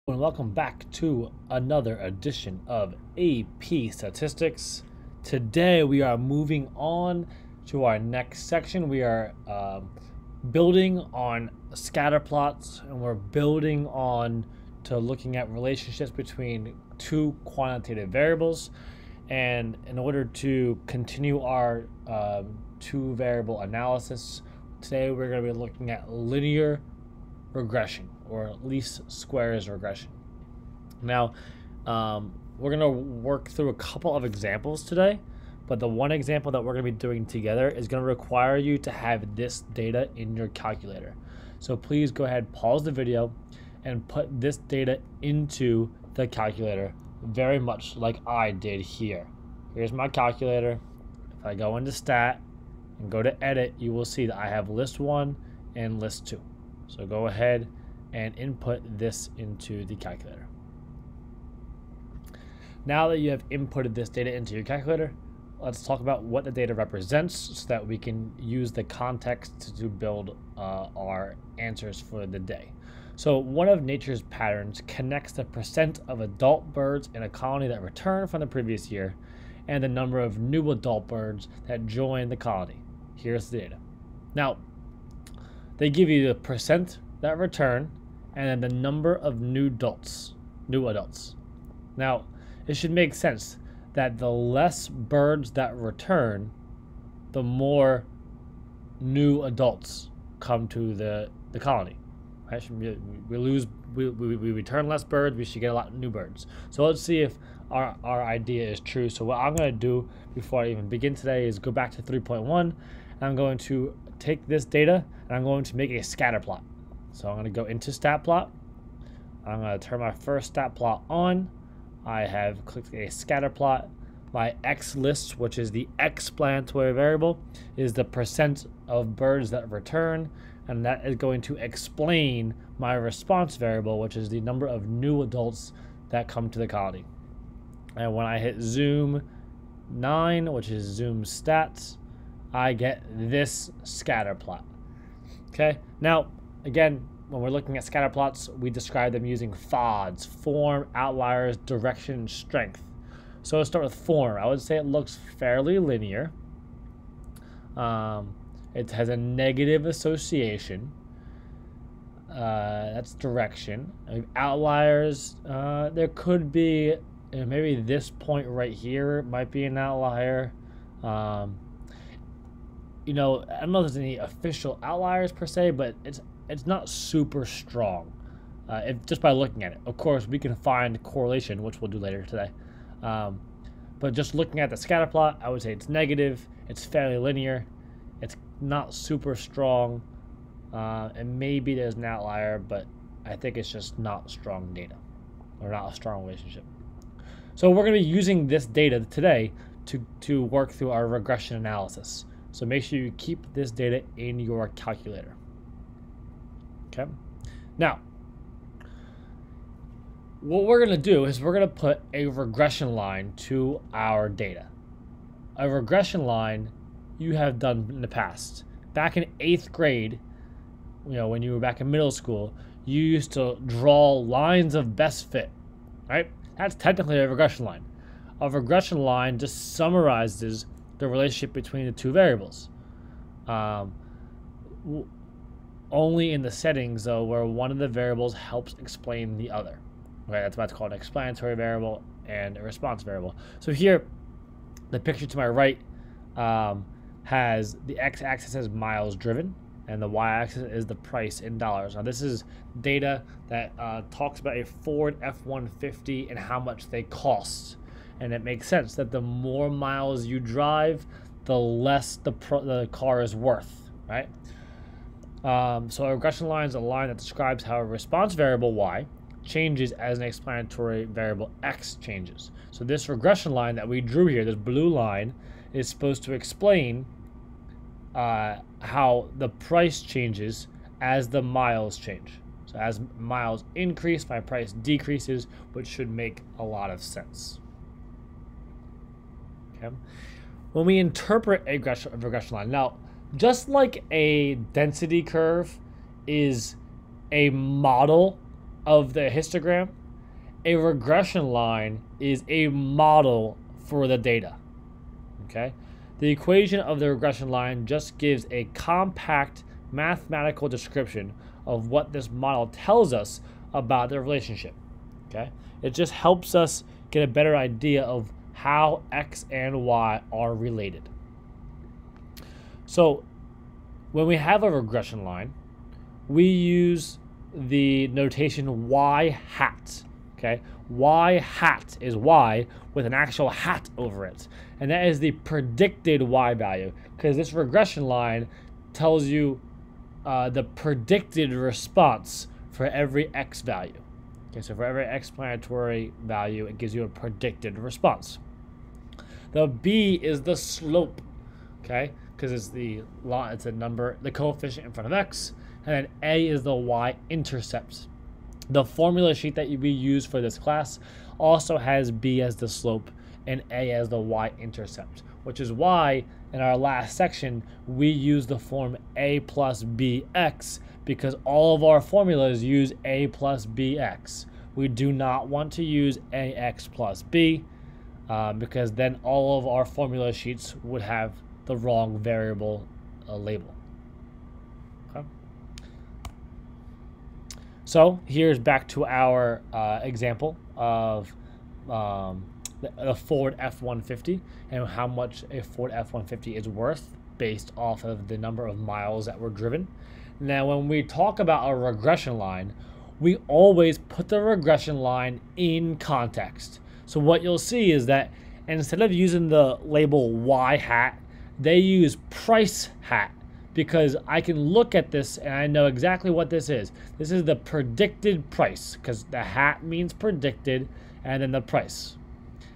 And welcome back to another edition of AP Statistics. Today we are moving on to our next section. We are building on scatter plots, and we're building on to looking at relationships between two quantitative variables. And in order to continue our two variable analysis, today we're going to be looking at linear regression, or least squares regression. Now, we're going to work through a couple of examples today, but the one example that we're going to be doing together is going to require you to have this data in your calculator. So please go ahead, pause the video, and put this data into the calculator, very much like I did here. Here's my calculator. If I go into stat and go to edit, you will see that I have list 1 and list 2. So go ahead and input this into the calculator. Now that you have inputted this data into your calculator, let's talk about what the data represents so that we can use the context to build our answers for the day. So one of nature's patterns connects the percent of adult birds in a colony that return from the previous year and the number of new adult birds that join the colony. Here's the data. Now, they give you the percent that return and then the number of new adults. Now, it should make sense that the less birds that return, the more new adults come to the colony. Right? We return less birds, we should get a lot of new birds. So let's see if our idea is true. So what I'm going to do before I even begin today is go back to 3.1, and I'm going to take this data and I'm going to make a scatter plot. So I'm going to go into stat plot. I'm going to turn my first stat plot on. I have clicked a scatter plot. My X list, which is the explanatory variable, is the percent of birds that return, and that is going to explain my response variable, which is the number of new adults that come to the colony. And when I hit zoom 9, which is zoom stats, I get this scatter plot. Okay, now again, when we're looking at scatter plots, we describe them using FODs: form, outliers, direction, and strength. So let's start with form. I would say it looks fairly linear. It has a negative association. That's direction. Outliers, there could be maybe this point right here might be an outlier. I don't know if there's any official outliers per se, but it's not super strong. Just by looking at it. Of course, we can find correlation, which we'll do later today. But just looking at the scatter plot, I would say it's negative. It's fairly linear. It's not super strong. And maybe there's an outlier, but I think it's just not strong data, or not a strong relationship. So we're going to be using this data today to work through our regression analysis. So make sure you keep this data in your calculator. Okay. Now, what we're going to do is we're going to put a regression line to our data. A regression line you have done in the past. Back in 8th grade, when you were back in middle school, you used to draw lines of best fit, right? That's technically a regression line. A regression line just summarizes the relationship between the two variables. Only in the settings, though, where one of the variables helps explain the other. Okay, that's why it's called an explanatory variable and a response variable. So here, the picture to my right has the x-axis as miles driven, and the y-axis is the price in dollars. Now, this is data that talks about a Ford F-150 and how much they cost. And it makes sense that the more miles you drive, the less the car is worth, right? So a regression line is a line that describes how a response variable y changes as an explanatory variable x changes. So this regression line that we drew here, this blue line, is supposed to explain how the price changes as the miles change. So as miles increase, my price decreases, which should make a lot of sense. Okay. When we interpret a regression line, now, just like a density curve is a model of the histogram, a regression line is a model for the data. Okay? The equation of the regression line just gives a compact mathematical description of what this model tells us about the relationship. Okay? It just helps us get a better idea of how X and Y are related. So when we have a regression line, we use the notation Y hat. Okay, Y hat is Y with an actual hat over it, and that is the predicted Y value, because this regression line tells you the predicted response for every X value. Okay, so for every explanatory value, it gives you a predicted response. The B is the slope, okay, because it's a number, the coefficient in front of X, and then A is the y-intercept. The formula sheet that we use for this class also has B as the slope and A as the y-intercept, which is why in our last section we use the form A plus BX, because all of our formulas use A plus BX. We do not want to use AX plus B because then all of our formula sheets would have the wrong variable label. Okay. So here's back to our example of the Ford F-150 and how much a Ford F-150 is worth based off of the number of miles that were driven. Now, when we talk about a regression line, we always put the regression line in context. So what you'll see is that instead of using the label Y hat, they use price hat, because I can look at this and I know exactly what this is. This is the predicted price, because the hat means predicted and then the price.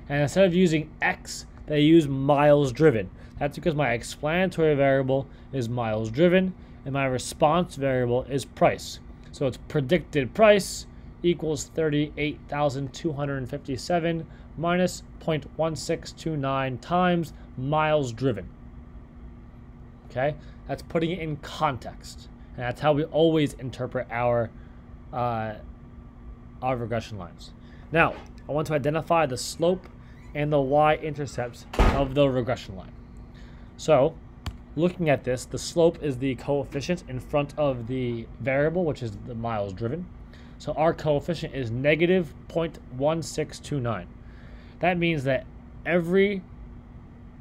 And instead of using X, they use miles driven. That's because my explanatory variable is miles driven and my response variable is price. So it's predicted price equals 38,257 minus 0.1629 times miles driven. Okay, that's putting it in context, and that's how we always interpret our regression lines. Now, I want to identify the slope and the y-intercepts of the regression line. So, looking at this, the slope is the coefficient in front of the variable, which is the miles driven. So our coefficient is negative 0.1629. That means that every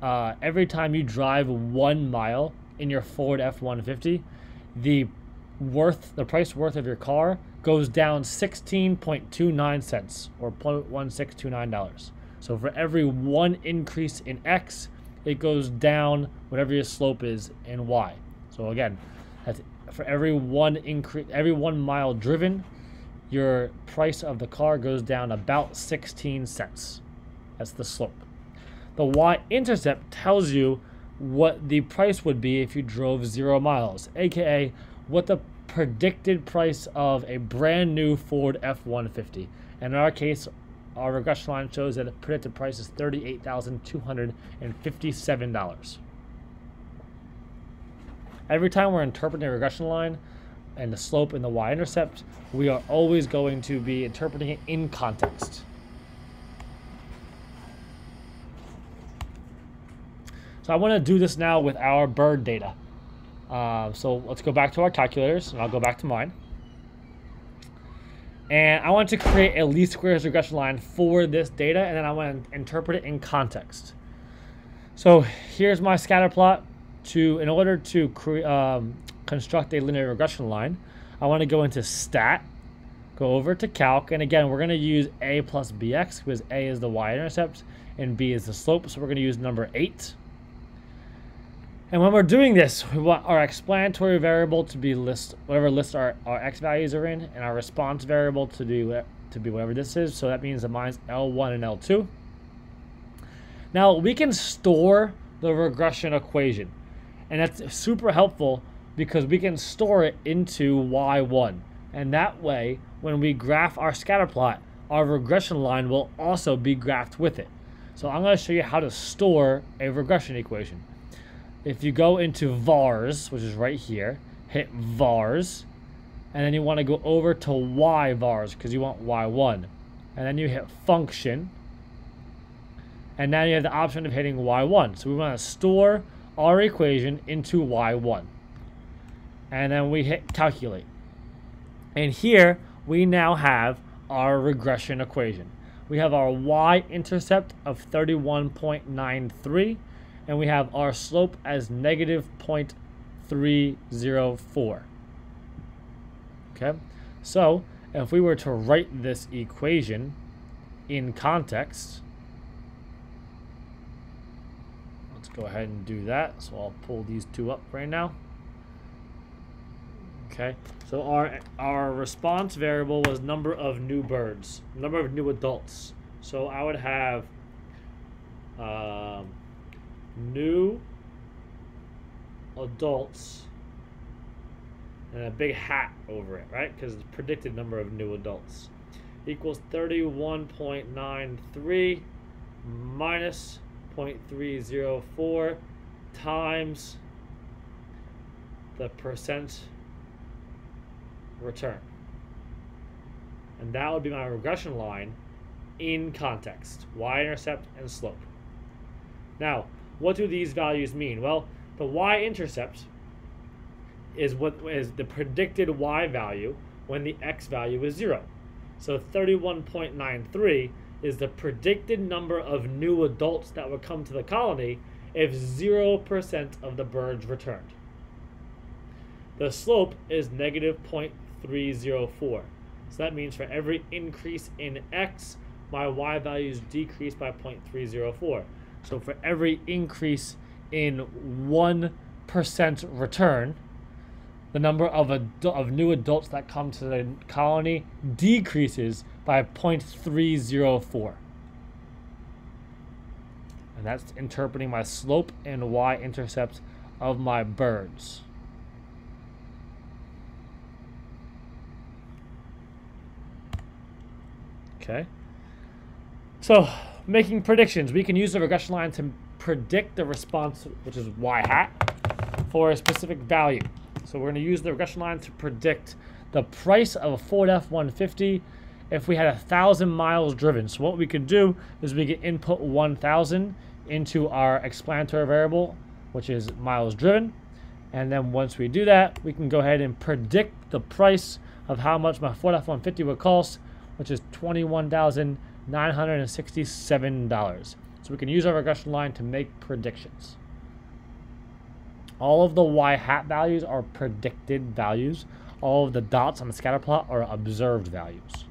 time you drive 1 mile in your Ford F-150, the price worth of your car goes down 16.29 cents, or $0.1629. So for every 1 increase in X, it goes down whatever your slope is in Y. So again, that's for every 1 mile driven, your price of the car goes down about 16 cents. That's the slope. The y-intercept tells you what the price would be if you drove 0 miles, aka what the predicted price of a brand new Ford F-150. And in our case, our regression line shows that the predicted price is $38,257. Every time we're interpreting a regression line and the slope and the y-intercept, we are always going to be interpreting it in context. So I want to do this now with our bird data. So let's go back to our calculators, and I'll go back to mine. And I want to create a least squares regression line for this data, and then I want to interpret it in context. So here's my scatter plot. In order to construct a linear regression line, I want to go into Stat, go over to Calc, and again, we're going to use A plus BX, because A is the y-intercept and B is the slope, so we're going to use number 8. And when we're doing this, we want our explanatory variable to be whatever list our X values are in, and our response variable to be whatever this is. So that means that mine's L1 and L2. Now we can store the regression equation, and that's super helpful because we can store it into Y1. And that way, when we graph our scatter plot, our regression line will also be graphed with it. So I'm going to show you how to store a regression equation. If you go into vars, which is right here, hit vars, and then you want to go over to y vars because you want y1, and then you hit function, and now you have the option of hitting y1. So we want to store our equation into y1, and then we hit calculate, and here we now have our regression equation. We have our y-intercept of 31.93, and we have our slope as negative 0.304. Okay, so if we were to write this equation in context, let's go ahead and do that. So I'll pull these two up right now. Okay, so our response variable was number of new birds, number of new adults. So I would have new adults and a big hat over it, right? Because it's predicted number of new adults equals 31.93 minus 0.304 times the percent return. And that would be my regression line in context, y-intercept and slope. Now, what do these values mean? Well, the y-intercept is what is the predicted y value when the x value is 0. So 31.93 is the predicted number of new adults that would come to the colony if 0% of the birds returned. The slope is negative 0.304. So that means for every increase in x, my y values decrease by 0.304. So for every increase in 1% return, the number of new adults that come to the colony decreases by 0.304. And that's interpreting my slope and y-intercept of my birds. Okay. So, making predictions. We can use the regression line to predict the response, which is y hat, for a specific value. So we're going to use the regression line to predict the price of a Ford F-150 if we had 1,000 miles driven. So what we can do is we can input 1,000 into our explanatory variable, which is miles driven. And then once we do that, we can go ahead and predict the price of how much my Ford F-150 would cost, which is $21,967. So we can use our regression line to make predictions. All of the y hat values are predicted values. All of the dots on the scatter plot are observed values.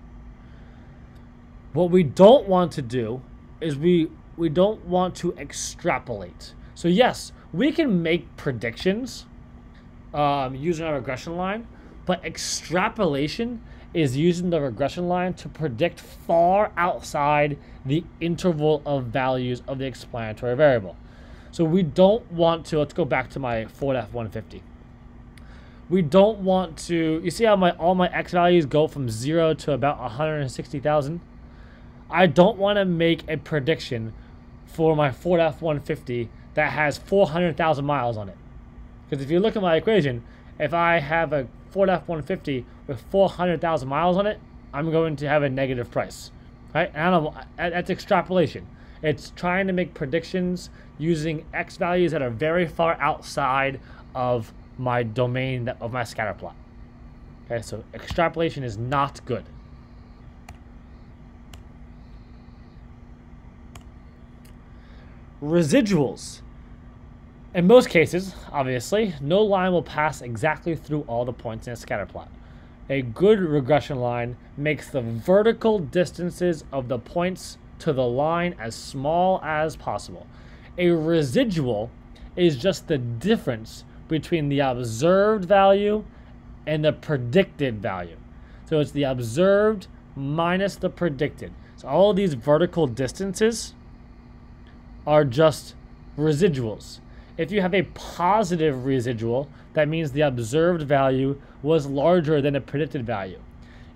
What we don't want to do is we don't want to extrapolate. So yes, we can make predictions using our regression line, but extrapolation is using the regression line to predict far outside the interval of values of the explanatory variable. So we don't want to, let's go back to my Ford F-150. We don't want to, you see how all my x values go from 0 to about 160,000? I don't want to make a prediction for my Ford F-150 that has 400,000 miles on it. Because if you look at my equation, if I have a Ford F-150 with 400,000 miles on it, I'm going to have a negative price, right? And I don't know, that's extrapolation. It's trying to make predictions using x values that are very far outside of my domain of my scatter plot. Okay, so extrapolation is not good. Residuals. In most cases, obviously, no line will pass exactly through all the points in a scatter plot. A good regression line makes the vertical distances of the points to the line as small as possible. A residual is just the difference between the observed value and the predicted value. So it's the observed minus the predicted. So all of these vertical distances are just residuals. If you have a positive residual, that means the observed value was larger than a predicted value.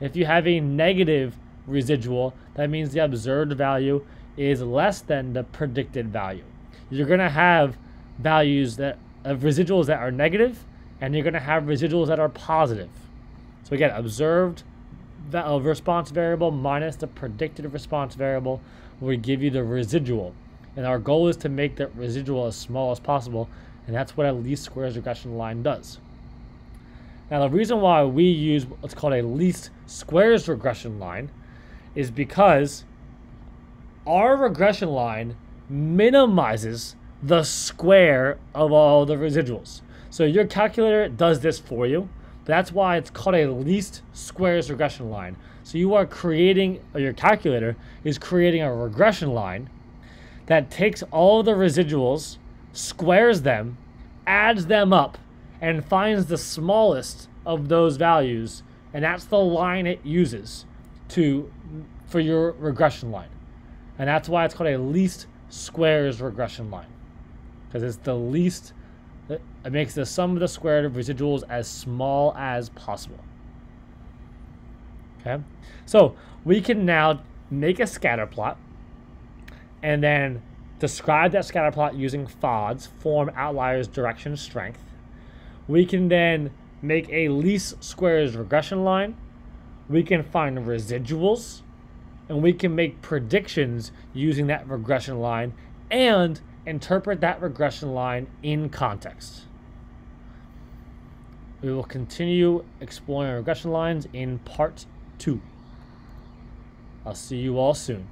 If you have a negative residual, that means the observed value is less than the predicted value. You're going to have values that of residuals that are negative, and you're going to have residuals that are positive. So So again, observed response variable minus the predicted response variable will give you the residual. And our goal is to make that residual as small as possible, and that's what a least squares regression line does. Now, the reason why we use what's called a least squares regression line is because our regression line minimizes the square of all the residuals. So your calculator does this for you. That's why it's called a least squares regression line. So you are creating, or your calculator is creating a regression line that takes all the residuals, squares them, adds them up, and finds the smallest of those values, and that's the line it uses for your regression line. And that's why it's called a least squares regression line, because it's the least. It makes the sum of the squared of residuals as small as possible. Okay, so we can now make a scatter plot and then describe that scatter plot using FODS, form, outliers, direction, strength. We can then make a least squares regression line. We can find residuals, and we can make predictions using that regression line and interpret that regression line in context. We will continue exploring regression lines in part 2. I'll see you all soon.